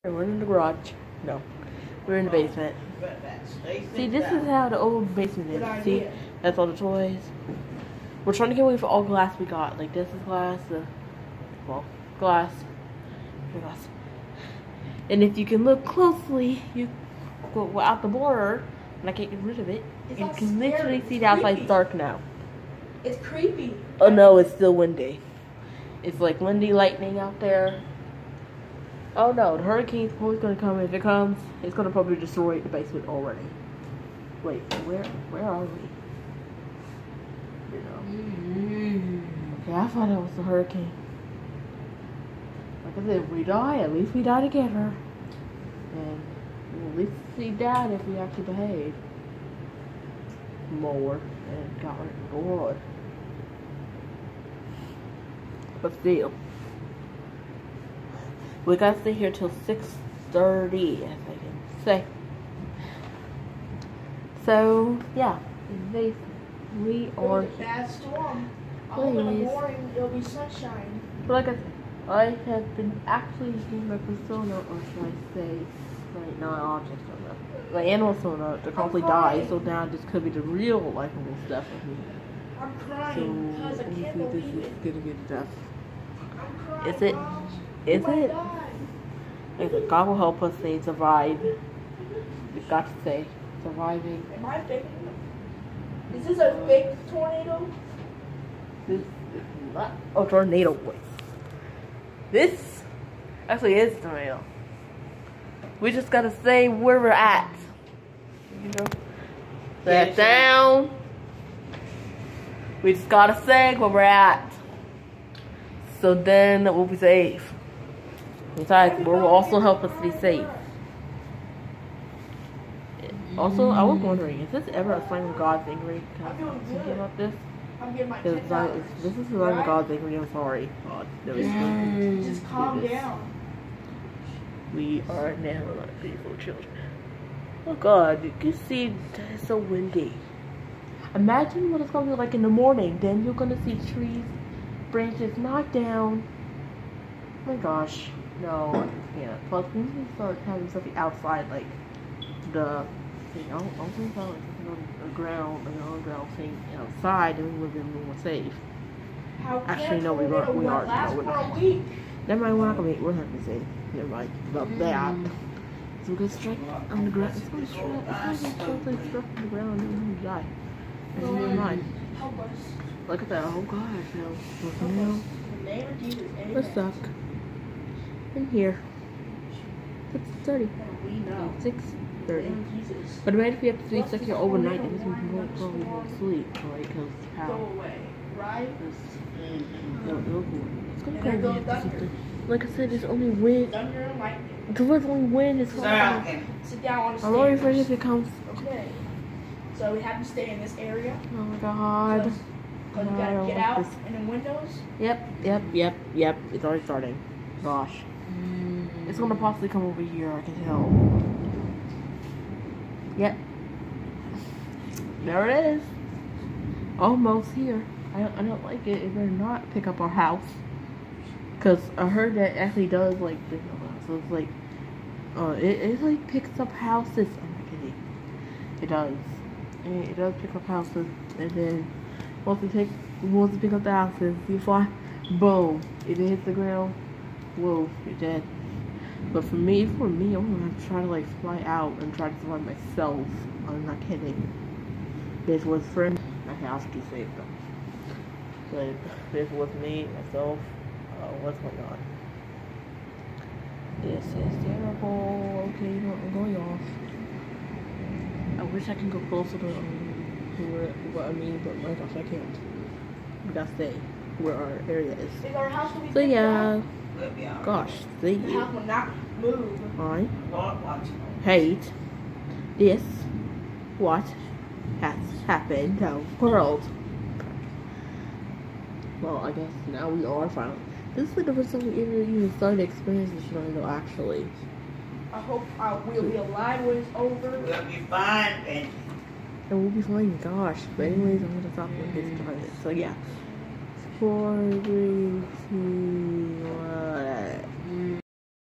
We're in the garage. No, we're in the basement. See, this is how the old basement is. See, that's all the toys. We're trying to get away from all glass we got. Like this is glass, glass. And if you can look closely, you go out the border, and I can't get rid of it. You can literally see the outside dark now. It's creepy. Oh no, it's still windy. It's like windy lightning out there. Oh no, the hurricane's probably gonna come. If it comes, it's gonna probably destroy the basement already. Wait, where are we? Okay, I thought it was the hurricane. Like I said, if we die, at least we die together. And we'll at least see Dad if we actually behave more and got rid of the wood. But still, we gotta stay here till 6:30, as I can say. So yeah, we are. Bad storm. I hope in the morning it'll be sunshine. But like I said, I have been actually using my persona, or should I say, right now object persona. My animal persona to probably die, so now this could be the real likeable stuff of me. I'm crying because I can't believe this is it. gonna be the death. I'm crying. Is it? Mom. Is it? Die. God will help us say survive. We've got to say surviving. Am I faking? Is this a fake tornado? This is not a tornado voice. This actually is a tornado. We just gotta say where we're at. You know? That down. We just gotta say where we're at. So then we'll be safe. Besides, it will also help us be safe. Also, I was wondering, is this ever a sign of God's angry? Can I think about this? Because this is a sign of God's angry. I'm sorry. God, no, just calm down. We are now not beautiful children. Oh God, you can see it's so windy. Imagine what it's gonna be like in the morning. Then you're gonna see trees, branches knocked down. Oh my gosh. No, I can't. Plus, we need to start having something outside, like the, I don't think about like something on the ground, like on the ground thing outside, and we would be more safe. Actually, no, we are. No, we're not. Never mind, we're not gonna be safe. Never mind about that. So we're gonna strike on the ground. It's gonna strike. It's gonna strike on the ground, and we're gonna die. And never mind. Look at that. Oh gosh, no. We're stuck in here. 6:30. 6:30. But imagine if we have to be stuck here overnight, because we probably won't sleep, right? Because how? Go away, right? It's gonna go something. Like I said, there's only wind. Because there's only wind. It's coming. Sit down on the stairs. I'm already afraid if it comes. Okay. So we have to stay in this area. Oh my God. Because we gotta get out in the windows. Yep. It's already starting. Gosh. It's gonna possibly come over here, I can tell. Yep. There it is. Almost here. I don't like it. It better not pick up our house. Because I heard that actually does like pick up our house. So it's like, it like picks up houses. I'm not kidding. It does. It does pick up houses. And then once we pick up the houses, you fly, boom. If it hits the ground, whoa, you're dead. But for me, I'm gonna try to like fly out and try to survive myself. I'm not kidding. This was friend. I have to save them. But this was me, myself. What's going on? This is terrible. Okay, you know what? I'm going off. I wish I could go closer to what I mean, but my gosh, I can't. We gotta stay where our area is. So yeah. Gosh, see The house will not move. I hate this. What has happened to the world? Well, I guess now we are finally. This is like the first time we ever even started to experience this tornado, actually. I hope we'll be alive when it's over. We'll be fine, Benji. And we'll be fine, gosh. But anyways, I'm gonna stop when this started. So yeah. 4, 3, 2, 1.